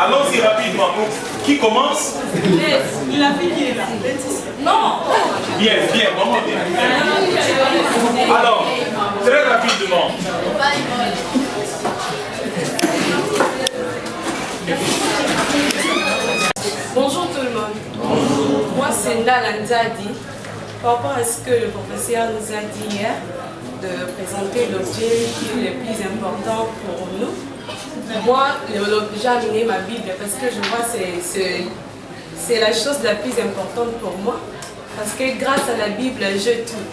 Allons-y rapidement. Qui commence? La fille qui est là. Non. Bien, bien, maman, bien. Alors, très rapidement. Bonjour tout le monde. Bonjour. Moi c'est Ndala Nzadi. Par rapport à ce que le professeur nous a dit hier, de présenter l'objet qui est le plus important pour nous. Moi, j'ai amené ma Bible parce que je vois que c'est la chose la plus importante pour moi. Parce que grâce à la Bible, je tout.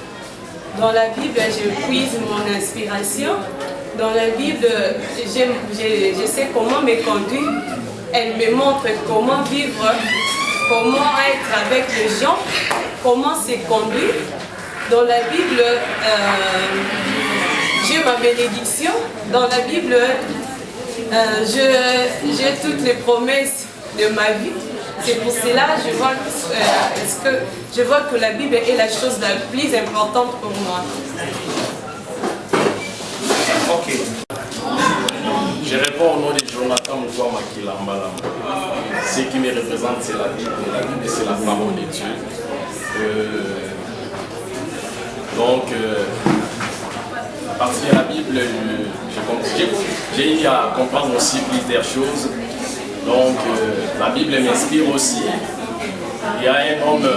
Dans la Bible, je puise mon inspiration. Dans la Bible, je sais comment me conduire. Elle me montre comment vivre, comment être avec les gens, comment se conduire. Dans la Bible, j'ai ma bénédiction. Dans la Bible, j'ai toutes les promesses de ma vie. C'est pour cela que je vois que la Bible est la chose la plus importante pour moi. Ok. Je réponds au nom de Jonathan Moukoua Makilamba. Ce qui me représente, c'est la Bible. La Bible, c'est la parole de Dieu. À partir de la Bible, j'ai eu à comprendre aussi plusieurs choses. Donc, la Bible m'inspire aussi. Il y a un homme,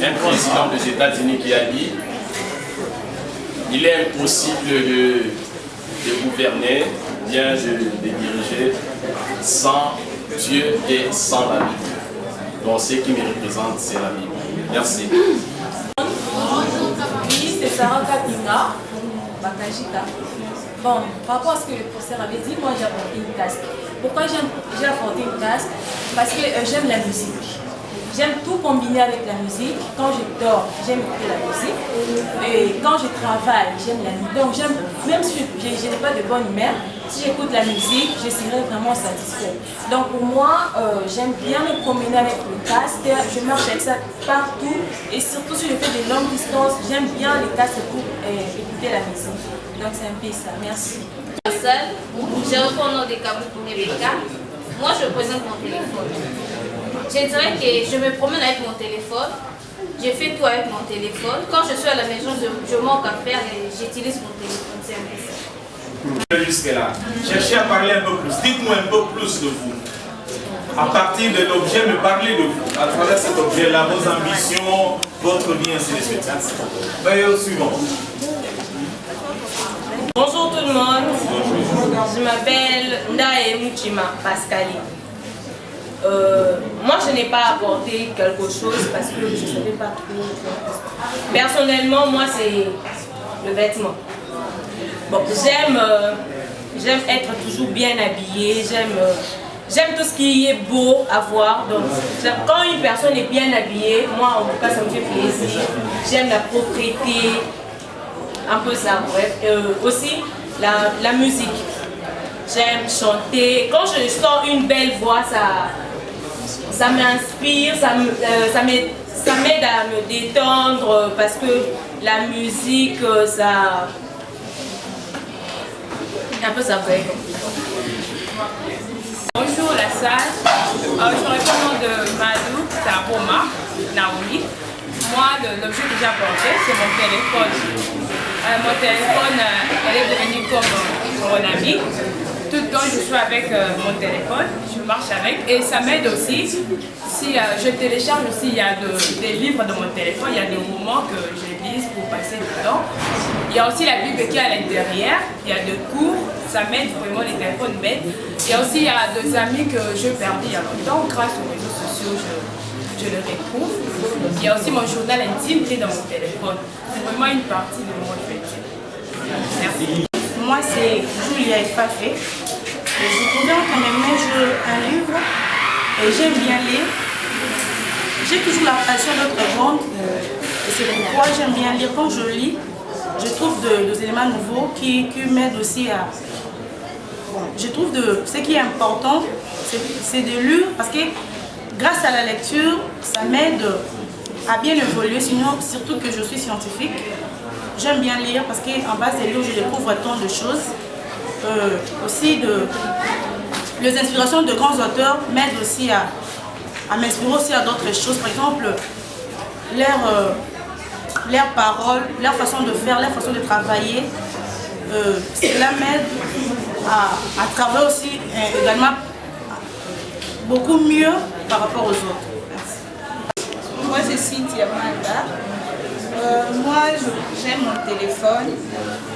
un président des États-Unis qui a dit il est impossible de gouverner, bien de diriger sans Dieu et sans la Bible. Donc, ce qui me représente, c'est la Bible. Merci. Oui, c'est Sarah Kapinga, Bakajika. Bon, par rapport à ce que le professeur avait dit, moi j'ai apporté une casque. Pourquoi j'ai apporté une casque? Parce que j'aime la musique. J'aime tout combiner avec la musique. Quand je dors, j'aime écouter la musique. Et quand je travaille, j'aime la musique. Donc même si je n'ai pas de bonne humeur, si j'écoute la musique, je serai vraiment satisfaite. Donc pour moi, j'aime bien me promener avec le casque. Je marche avec ça partout. Et surtout si je fais des longues distances, j'aime bien les casques pour écouter la musique. Donc c'est un peu ça. Merci. Je reprends au nom de Kabuku Rebecca. Moi, je présente mon téléphone. Je dirais que je me promène avec mon téléphone. Je fais tout avec mon téléphone. Quand je suis à la maison, je manque à faire et j'utilise mon téléphone. C'est un peu ça. Jusque-là. Cherchez à parler un peu plus. Dites-moi un peu plus de vous. À partir de l'objet, me parlez de vous. À travers cet objet-là, vos ambitions, votre vie, ainsi de suite. Veuillez au suivant. Bonjour tout le monde. Je m'appelle Ndae Mouchima Pascali. Moi, je n'ai pas apporté quelque chose parce que je ne savais pas trop. Personnellement, moi, c'est le vêtement. Bon, j'aime être toujours bien habillée. J'aime tout ce qui est beau à voir. Donc, quand une personne est bien habillée, moi, en tout cas, ça me fait plaisir. J'aime la propriété. Un peu ça, bref. Aussi, la musique. J'aime chanter. Quand je sors une belle voix, ça m'inspire, ça m'aide à me détendre parce que la musique, ça... Un peu ça fait. Bonjour la salle. Je réponds au nom de Madou Taroma Naomi. Moi, l'objet que j'ai apporté, c'est mon téléphone. Mon téléphone, elle est devenue comme mon ami. Tout le temps, je suis avec mon téléphone, je marche avec et ça m'aide aussi. Si je télécharge aussi, il y a des livres dans mon téléphone, il y a des romans que je lis pour passer du temps. Il y a aussi la Bible qui est à l'intérieur, il y a des cours, ça m'aide vraiment, les téléphones m'aident. Il y a aussi des amis que je perdis il y a longtemps, grâce aux réseaux sociaux, je le retrouve. Il y a aussi mon journal intime qui est dans mon téléphone. C'est vraiment une partie de mon métier. Merci. Moi, c'est Julia Fafé. Je voudrais quand même un livre et j'aime bien lire. J'ai toujours la passion d'autres mondes et c'est pourquoi j'aime bien lire. Quand je lis, je trouve des éléments nouveaux qui m'aident aussi à... Bon, je trouve ce qui est important, c'est de lire parce que grâce à la lecture, ça m'aide à bien évoluer, sinon, surtout que je suis scientifique. J'aime bien lire parce qu'en base des livres, je découvre tant de choses. Aussi les inspirations de grands auteurs m'aident aussi à m'inspirer aussi à d'autres choses. Par exemple, leurs paroles, leur façon de faire, leur façon de travailler. Cela m'aide à travailler aussi également beaucoup mieux par rapport aux autres. Merci. Moi, c'est Cynthia Manda. Moi, j'aime mon téléphone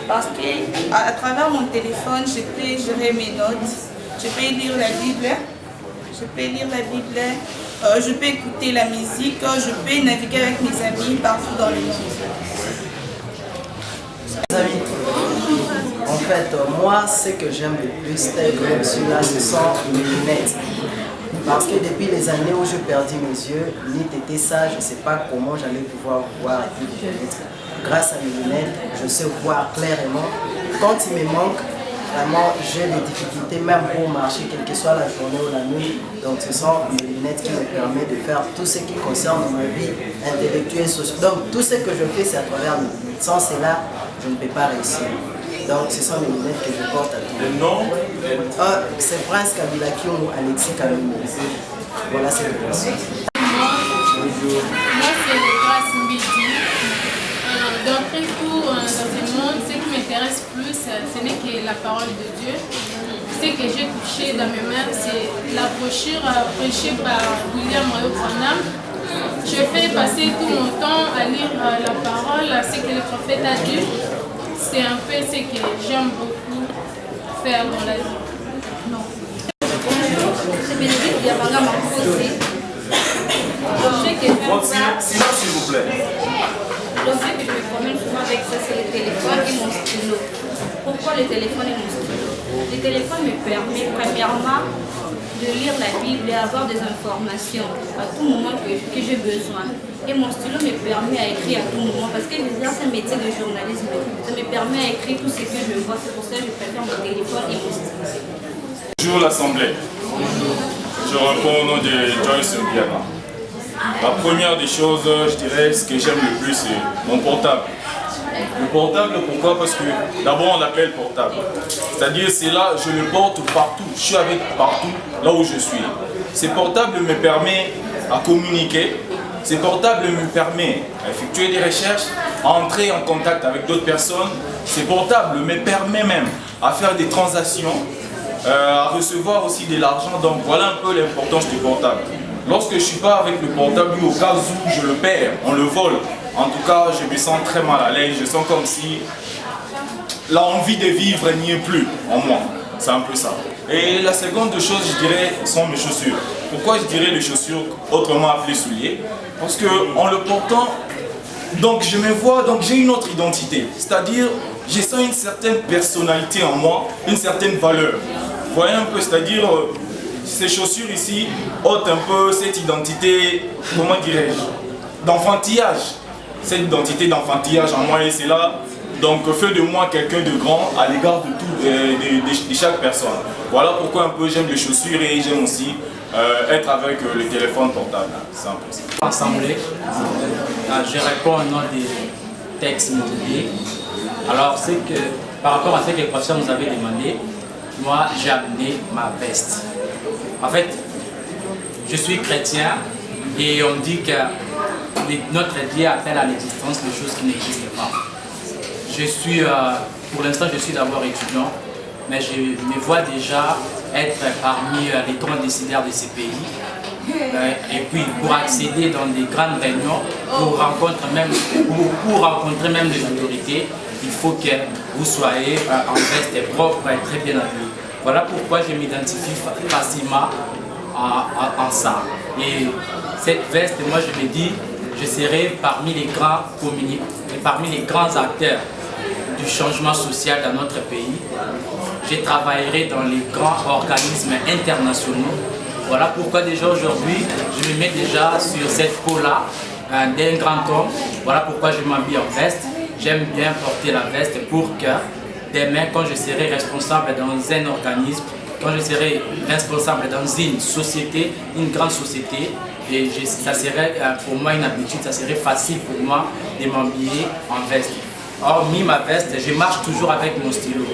parce qu'à travers mon téléphone, je peux gérer mes notes, je peux lire la Bible, je peux écouter la musique, je peux naviguer avec mes amis partout dans le monde. Mes amis, en fait, moi, ce que j'aime le plus, tel que je suis là, ce sont mes lunettes. Parce que depuis les années où j'ai perdu mes yeux, limite était ça, je ne sais pas comment j'allais pouvoir voir avec mes lunettes. Grâce à mes lunettes, je sais voir clairement. Quand il me manque, vraiment, j'ai des difficultés même pour marcher, quelle que soit la journée ou la nuit. Donc ce sont mes lunettes qui me permettent de faire tout ce qui concerne ma vie intellectuelle et sociale. Donc tout ce que je fais, c'est à travers mes lunettes. Sans cela, je ne peux pas réussir. Donc ce sont les lunettes que je porte à tout le monde. C'est Prince Kabilaki ou Alexis Kalou. Voilà ce que je pense. Bonjour. Moi c'est Grace Mbidi. D'entrée tout dans ce monde, ce qui m'intéresse plus, ce n'est que la parole de Dieu. Ce que j'ai touché dans mes mains, c'est la brochure prêchée par William Mayo Branham. Je fais passer tout mon temps à lire la parole, ce que le prophète a dit. C'est un peu ce que j'aime beaucoup faire dans la vie. C'est Bénédicte Diabanga Makosi. Silence, s'il vous plaît. L'objet que je me promène souvent avec ça, c'est le téléphone et mon stylo. Pourquoi le téléphone et mon stylo? Le téléphone me permet premièrement de lire la Bible et avoir des informations à tout moment que j'ai besoin. Et mon stylo me permet à écrire à tout moment parce que c'est un métier de journalisme. Ça me permet à écrire tout ce que je vois. C'est pour ça que je préfère mon téléphone et mon stylo. Bonjour l'Assemblée. Je réponds au nom de Joyce Obiama. La première des choses, je dirais, ce que j'aime le plus, c'est mon portable. Le portable, pourquoi? Parce que d'abord on l'appelle portable. C'est-à-dire, c'est là, je le porte partout. Je suis avec partout, là où je suis. Ce portable me permet à communiquer. Ce portable me permet à effectuer des recherches, à entrer en contact avec d'autres personnes. Ce portable me permet même à faire des transactions, à recevoir aussi de l'argent. Donc voilà un peu l'importance du portable. Lorsque je ne suis pas avec le portable, au cas où je le perds, on le vole. En tout cas, je me sens très mal à l'aise. Je sens comme si l'envie de vivre n'y est plus en moi. C'est un peu ça. Et la seconde chose, je dirais, sont mes chaussures. Pourquoi je dirais les chaussures, autrement appelées souliers? Parce qu'en le portant, donc je me vois, donc j'ai une autre identité. C'est-à-dire, je sens une certaine personnalité en moi, une certaine valeur. Vous voyez un peu, c'est-à-dire, ces chaussures ici ôtent un peu cette identité, comment dirais-je, d'enfantillage. Cette identité d'enfantillage en moi, et c'est là, donc fait de moi quelqu'un de grand à l'égard de chaque personne. Voilà pourquoi un peu j'aime les chaussures et j'aime aussi être avec le téléphone portable. C'est un peu ça. Assemblée, je réponds au nom des textes mobiliers. Alors, c'est que par rapport à ce que le professeur nous avait demandé, moi j'ai amené ma veste. En fait, je suis chrétien et on dit que notre Dieu appelle à l'existence des choses qui n'existent pas. Je suis, pour l'instant, je suis d'abord étudiant, mais je me vois déjà être parmi les grands décideurs de ces pays. Et puis, pour accéder dans des grandes réunions, pour rencontrer même des autorités, il faut que vous soyez en veste propre et très bien habillé. Voilà pourquoi je m'identifie facilement en ça. Et cette veste, moi je me dis, je serai parmi les grands communicants, parmi les grands acteurs du changement social dans notre pays. Je travaillerai dans les grands organismes internationaux. Voilà pourquoi déjà aujourd'hui, je me mets déjà sur cette peau-là d'un grand homme. Voilà pourquoi je m'habille en veste. J'aime bien porter la veste pour que demain, quand je serai responsable dans un organisme, quand je serai responsable dans une société, une grande société, et ça serait pour moi une habitude, ça serait facile pour moi de m'habiller en veste. Hormis ma veste, je marche toujours avec mon stylo.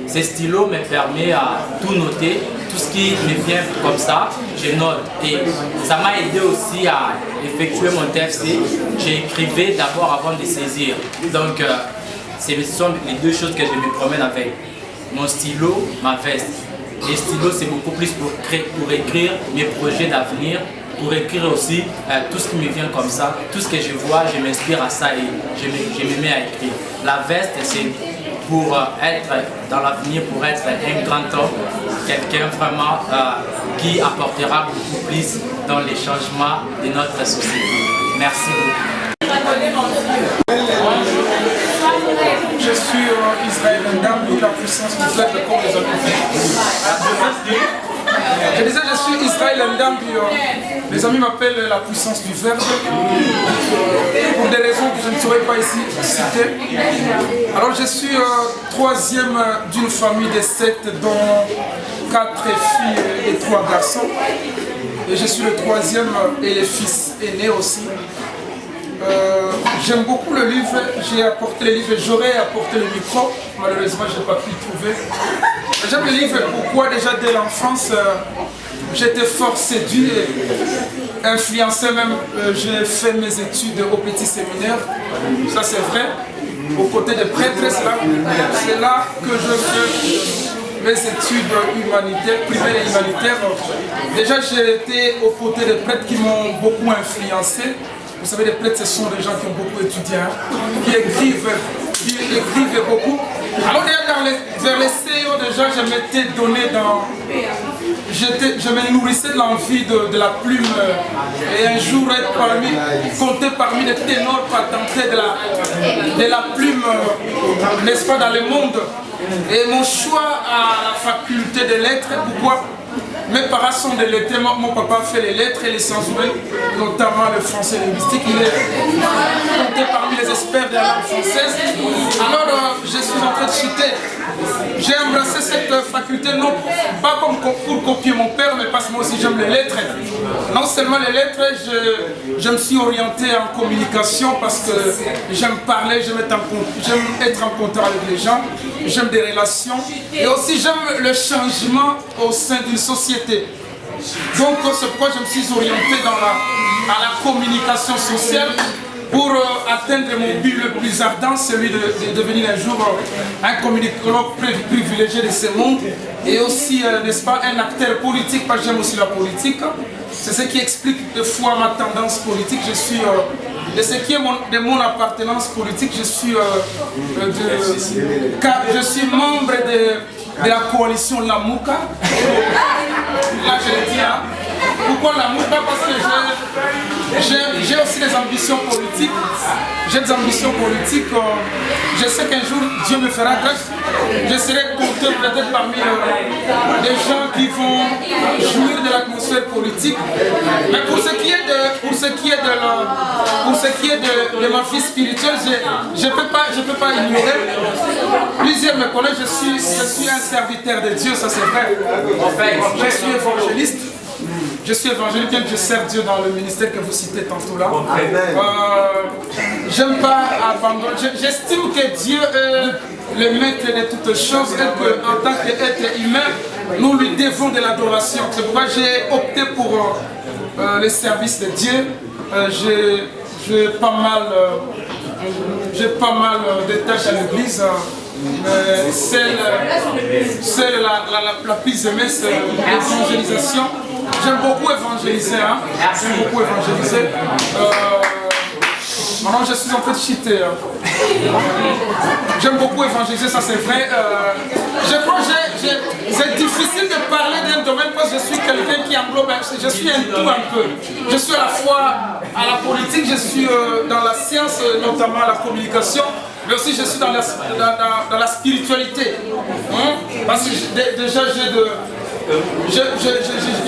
Ce stylo me permet à tout noter, tout ce qui me vient comme ça, je note. Et ça m'a aidé aussi à effectuer mon TFC. J'écrivais d'abord avant de saisir. Donc, ce sont les deux choses que je me promène avec. Mon stylo, ma veste. Les stylos, c'est beaucoup plus pour écrire mes projets d'avenir, pour écrire aussi tout ce qui me vient comme ça, tout ce que je vois, je m'inspire à ça et je me mets à écrire. La veste, c'est pour être dans l'avenir, pour être un grand homme, quelqu'un vraiment qui apportera beaucoup plus dans les changements de notre société. Merci beaucoup. Je suis Israël Ndambi, la puissance du peuple comme les autres. Je disais, je suis Israël Ndambi. Les amis m'appellent la puissance du verbe. Pour des raisons que je ne saurais pas ici citer. Alors je suis troisième d'une famille de 7 dont 4 filles et 3 garçons. Et je suis le troisième et le fils aîné aussi. J'aime beaucoup le livre, j'ai apporté le livre, j'aurais apporté le micro, malheureusement je n'ai pas pu le trouver. J'aime le livre, pourquoi déjà dès l'enfance j'étais fort séduit et influencé même, j'ai fait mes études au petit séminaire, ça c'est vrai, aux côtés des prêtres, c'est là que je fais mes études humanitaires, primaires et humanitaires. Déjà j'ai été aux côtés des prêtres qui m'ont beaucoup influencé. Vous savez, les prêtres, ce sont des gens qui ont beaucoup étudié, qui écrivent beaucoup. Alors vers les CEO, déjà, je m'étais donné dans... Je me nourrissais de l'envie de la plume et un jour être compté parmi les ténors patentés de la plume, n'est-ce pas, dans le monde. Et mon choix à la faculté des lettres, pourquoi? Mes parents sont des lettrés, mon papa fait les lettres et les sciences humaines, notamment le français linguistique. Il est compté parmi les experts de la langue française. Alors je suis en train de chuter. J'ai embrassé cette faculté, non pas comme pour copier mon père, mais parce que moi aussi j'aime les lettres. Non seulement les lettres, je me suis orienté en communication parce que j'aime parler, j'aime être en contact avec les gens, j'aime des relations et aussi j'aime le changement au sein d'une société. Donc c'est pourquoi je me suis orienté à la communication sociale pour atteindre mon but le plus ardent, celui de devenir un jour un communicologue privilégié de ce monde et aussi, n'est-ce pas, un acteur politique, parce que j'aime aussi la politique. C'est ce qui explique de fois ma tendance politique. Je suis, de ce qui est de mon appartenance politique, je suis membre de la coalition Lamouka. Là je le dis, hein. Pourquoi Lamouka? Parce que j'ai aussi des ambitions politiques. J'ai des ambitions politiques. Je sais qu'un jour Dieu me fera grâce. Je serai compté peut-être parmi des gens qui vont jouir de l'atmosphère politique. Mais pour ce qui est de ma vie spirituelle, je peux pas ignorer. Plusieurs me connaissent, je suis un serviteur de Dieu, ça c'est vrai. Je suis évangéliste. Je suis évangélique, bien que je sers Dieu dans le ministère que vous citez tantôt là. J'aime pas abandonner. J'estime que Dieu est le maître de toutes choses et qu'en tant qu'être humain, nous lui devons de l'adoration. C'est pourquoi j'ai opté pour le service de Dieu. J'ai pas mal de tâches à l'église. Mais celle la plus aimée, c'est l'évangélisation. J'aime beaucoup évangéliser, hein. J'aime beaucoup évangéliser. Maintenant, je suis en train de cheater. J'aime beaucoup évangéliser, ça c'est vrai. Je crois que c'est difficile de parler d'un domaine parce que je suis quelqu'un qui englobe, je suis un tout un peu. Je suis à la fois à la politique, je suis dans la science, notamment la communication, mais aussi je suis dans la spiritualité. Hein? Parce que déjà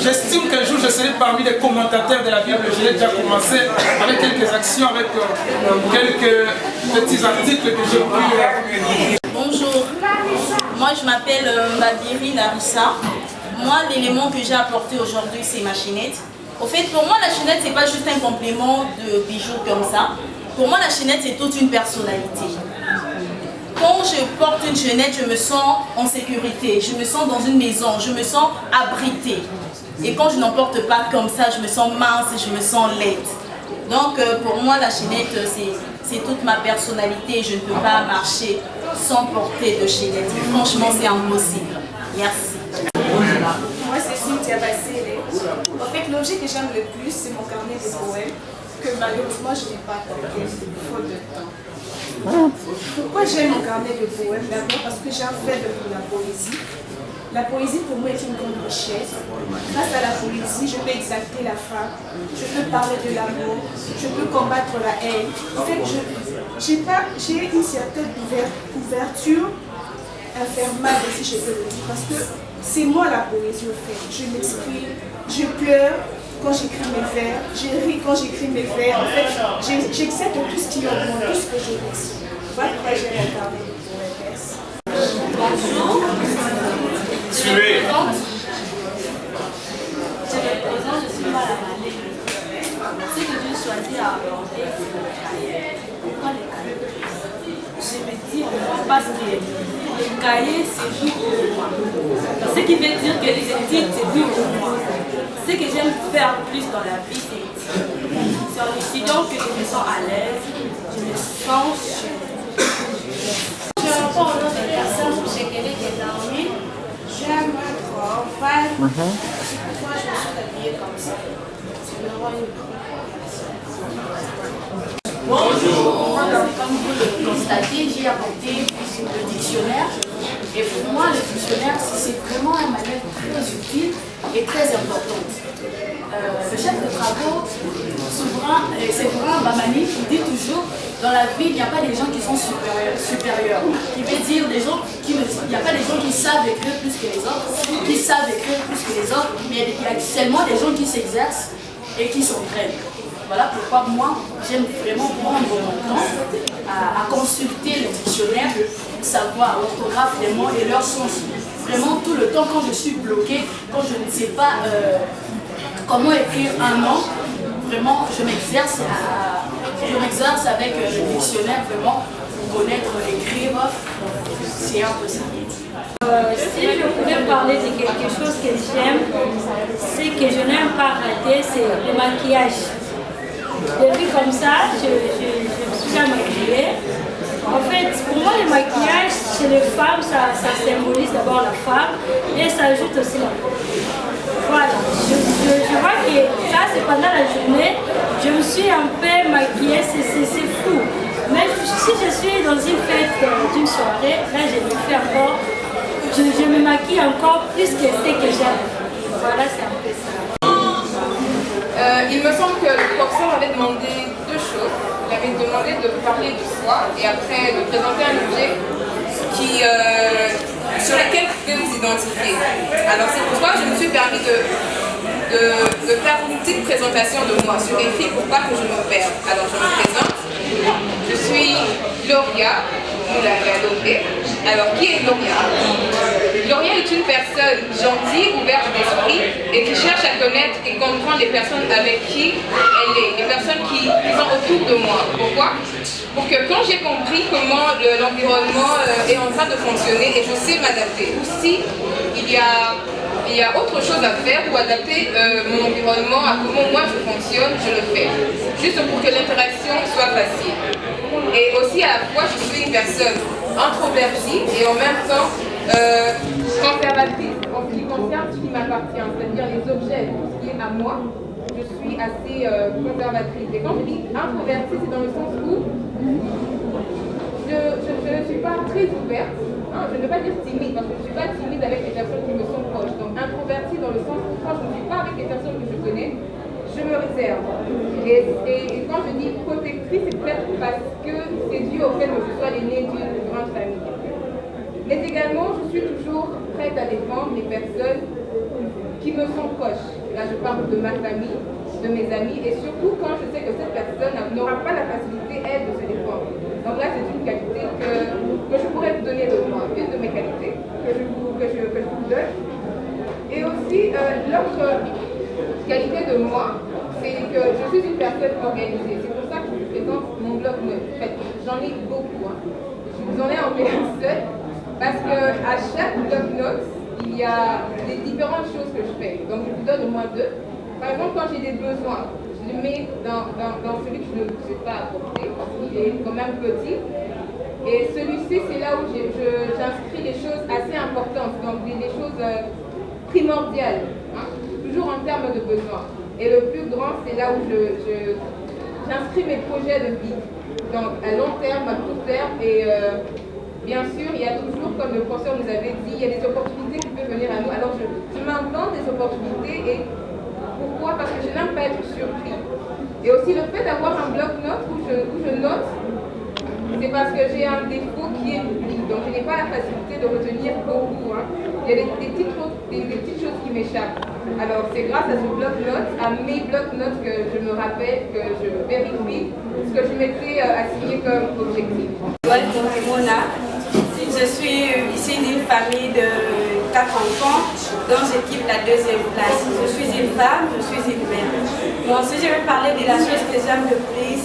j'estime qu'un jour je serai parmi les commentateurs de la Bible. Je l'ai déjà commencé avec quelques actions, avec quelques petits articles que j'ai pu... Bonjour, moi je m'appelle Mbabiri Narissa. Moi l'élément que j'ai apporté aujourd'hui c'est ma chaînette. Au fait pour moi la chaînette c'est pas juste un complément de bijoux comme ça. Pour moi la chaînette c'est toute une personnalité. quand je porte une chaînette, je me sens en sécurité, je me sens dans une maison, je me sens abritée. Et quand je n'en porte pas comme ça, je me sens mince et je me sens laide. Donc pour moi, la chaînette, c'est toute ma personnalité. Je ne peux pas marcher sans porter de chaînette. Franchement, c'est impossible. Merci. Moi, c'est Cynthia Bassélé. En fait, l'objet que j'aime le plus, c'est mon carnet de poèmes, que malheureusement, je n'ai pas porté, faute de temps. Pourquoi j'aime mon carnet de poèmes? D'abord parce que j'ai un faible pour la poésie. La poésie pour moi est une grande richesse. Grâce à la poésie, je peux exalter la femme, je peux parler de l'amour, je peux combattre la haine. En fait, j'ai une certaine ouverture infernale, si je peux le dire, parce que c'est moi la poésie au fait. Je m'exprime, je pleure quand j'écris mes vers, je ris quand j'écris mes vers. En fait, j'accepte tout ce qui est en moi, tout ce que je ressens. Voilà pourquoi j'aime mon carnet de poèmes. Merci. Bonjour. Suivez. Je me présente, je suis Malamane. Ce que j'ai choisi à aborder, c'est le cahier. Pourquoi le cahier? Je me dis parce que le cahier, c'est tout pour moi. Ce qui veut dire que les études, c'est tout pour moi. Ce que j'aime faire plus dans la vie, c'est étudier. C'est en étudiant que je me sens à l'aise, je me sens chez. Je réponds au nom de personnes pour chez Kelly qui est dormi. J'aime être en face. C'est pourquoi je me suis habillée comme ça. C'est le royaume. Bonjour. Comme vous le constatez, j'ai apporté le dictionnaire. Et pour moi, le dictionnaire, c'est vraiment un manuel très utile et très importante. Le chef de travaux, Séverin Bamani, dit toujours dans la vie, il n'y a pas des gens qui sont supérieurs. Qui veut dire des gens il n'y a pas des gens qui savent écrire plus que les autres, qui savent écrire plus que les autres, mais il y a seulement des gens qui s'exercent et qui s'entraînent. Voilà pourquoi moi, j'aime vraiment prendre mon temps à consulter le dictionnaire pour savoir l'orthographe des mots et leur sens. Vraiment tout le temps quand je suis bloquée, quand je ne sais pas comment écrire un nom, vraiment je m'exerce avec le dictionnaire vraiment pour connaître, écrire, c'est impossible. Si je pouvais parler de quelque chose que j'aime, c'est que je n'aime pas rater, c'est le maquillage. Depuis comme ça, je me suis déjà maquillée. En fait, pour moi, le maquillage chez les femmes, ça symbolise d'abord la femme et ça ajoute aussi la peau. Voilà, je vois que ça, c'est pendant la journée, je me suis un peu maquillée, c'est fou. Mais si je suis dans une fête d'une soirée, là, je me fais encore, je me maquille encore plus que ce que j'aime. Voilà, c'est un peu ça. Il me semble que le professeur avait demandé deux choses. Il avait demandé de parler de soi et après de présenter un objet sur lequel vous pouvez vous identifier. Alors c'est pourquoi je me suis permis de faire une petite présentation de moi sur écrit pour pas que je me perde. Alors je me présente. Je suis Gloria Moulaga-Lopé. Alors qui est Gloria? Gloria est une personne gentille, ouverte d'esprit et qui cherche à connaître et comprendre les personnes avec qui elle est, les personnes qui sont autour de moi. Pourquoi? Pour que quand j'ai compris comment l'environnement est en train de fonctionner et je sais m'adapter. Ou si il y a autre chose à faire ou adapter mon environnement à comment moi je fonctionne, je le fais. Juste pour que l'interaction soit facile. Et aussi à la fois, je suis une personne introvertie et en même temps conservatrice en ce qui concerne ce qui m'appartient, c'est-à-dire les objets, tout ce qui est à moi. Je suis assez conservatrice. Et quand je dis introvertie, c'est dans le sens où je ne suis pas très ouverte. Hein, je ne veux pas dire timide, parce que je ne suis pas timide avec les personnes qui me sont proches. Donc introvertie dans le sens où quand je ne suis pas avec les personnes que je connais, je me réserve. Et quand je dis protectrice, c'est peut-être parce que c'est dû au fait que je sois l'aînée d'une grande famille. Mais également, je suis toujours prête à défendre les personnes qui me sont proches. Là, je parle de ma famille, de mes amis, et surtout quand je sais que cette personne n'aura pas la facilité, elle, de se défendre. Donc là, c'est une qualité que je pourrais vous donner de moi, une de mes qualités que je vous donne. Et aussi, l'autre qualité de moi, c'est que je suis une personne organisée. C'est pour ça que je présente mon blog neuf. En fait, j'en ai beaucoup. Hein. vous en ai envoyé un seul parce qu'à chaque bloc-notes, il y a des différentes choses que je fais. Donc je vous donne au moins deux. Par exemple, quand j'ai des besoins, je les mets dans celui que je ne sais pas apporter parce qu'il est quand même petit. Et celui-ci, c'est là où j'inscris des choses assez importantes, donc des choses primordiales, hein, toujours en termes de besoins. Et le plus grand, c'est là où j'inscris mes projets de vie, donc à long terme, à court terme. Et bien sûr, il y a toujours, comme le professeur nous avait dit, il y a des opportunités qui peuvent venir à nous. Alors je m'invente des opportunités. Et pourquoi? Parce que je n'aime pas être surpris. Et aussi le fait d'avoir un bloc-notes où je note, c'est parce que j'ai un défaut qui est l'oubli. Donc je n'ai pas la facilité de retenir beaucoup. Hein. Il y a des petites choses qui m'échappent. Alors c'est grâce à ce bloc-notes, à mes bloc-notes que je me rappelle, que je vérifie ce que je m'étais assigné comme objectif. Je suis issue d'une famille de 4 enfants dont j'occupe la 2e place. Je suis une femme, je suis une mère. Bon, si je veux parler de la chose que j'aime le plus,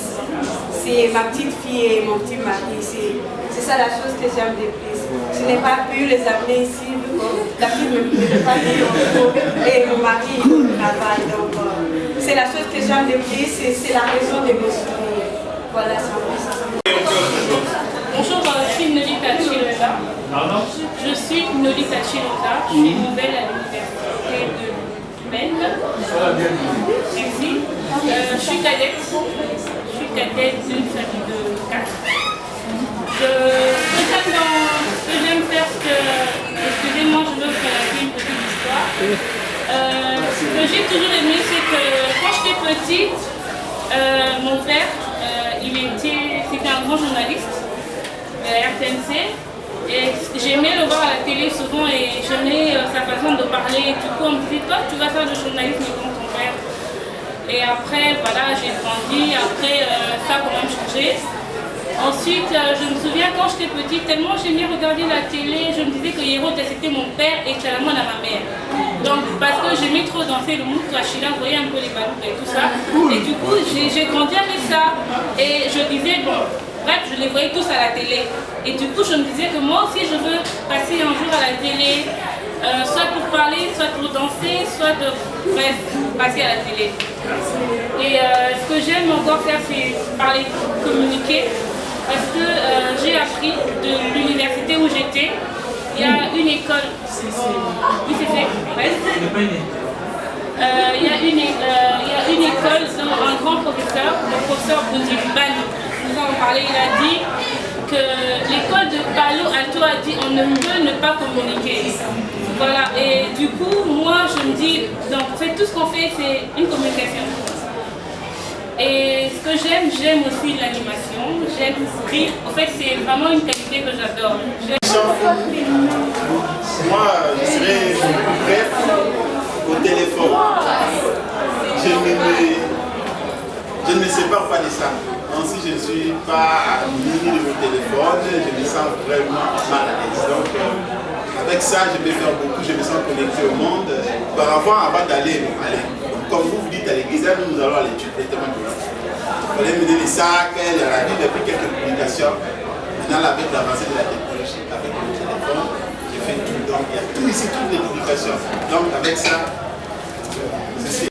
c'est ma petite fille et mon petit mari. C'est ça la chose que j'aime le plus. Je n'ai pas pu les amener ici. La fille ne peut pas venir et mon mari travaille. Donc, c'est la chose que j'aime le plus et c'est la raison de me sourire. Voilà, ça. Bonjour, je suis Nolita Chirota. Je suis Nolita Chirota. Je suis nouvelle à l'université de Maine. Merci. Je suis cadette. Je suis cadette d'une famille de 4. Ce que j'aime faire, excusez-moi, je veux raconter une petite histoire. Ce que j'ai toujours aimé, c'est que quand j'étais petite, mon père, c'était un grand journaliste. RTNC, et j'aimais le voir à la télé souvent et j'aimais sa façon de parler. Du coup, on me disait, toi, tu vas faire du journalisme comme ton père. Et après, voilà, j'ai grandi. Après, ça a quand même changé. Ensuite, je me souviens quand j'étais petite, tellement j'aimais regarder la télé, je me disais que Héros, c'était mon père et Chalamon à ma mère. Donc, parce que j'aimais trop danser le mouk Kachila, vous voyez un peu les balouks et tout ça. Et du coup, j'ai grandi avec ça. Et je disais, bon. Bref, je les voyais tous à la télé. Et du coup, je me disais que moi aussi, je veux passer un jour à la télé, soit pour parler, soit pour danser, soit de, bref, passer à la télé. Et ce que j'aime encore faire, c'est parler, communiquer, parce que j'ai appris de l'université où j'étais, il y a une école, UCC, bref. Il y a une école dont un grand professeur, le professeur Boudjib Bani, nous en parlait, il a dit que l'école de Palo Alto a dit on ne peut ne pas communiquer. Voilà, et du coup, moi je me dis, donc en fait tout ce qu'on fait c'est une communication. Et ce que j'aime aussi l'animation, j'aime rire, en fait c'est vraiment une qualité que j'adore. Moi, je serais bref au téléphone. Je ne me sépare pas de ça. Donc si je ne suis pas muni de mon téléphone, je me sens vraiment mal à l'aise. Donc avec ça, je peux faire beaucoup, je me sens connecté au monde. Avant d'aller, comme vous dites à l'église, nous allons à l'étude tellement de il fallait mener les sacs, les radios, depuis quelques publications. Maintenant, avec l'avancée de la technologie, avec le téléphone, je fais tout. Donc il y a tout ici, toutes les publications. Donc avec ça,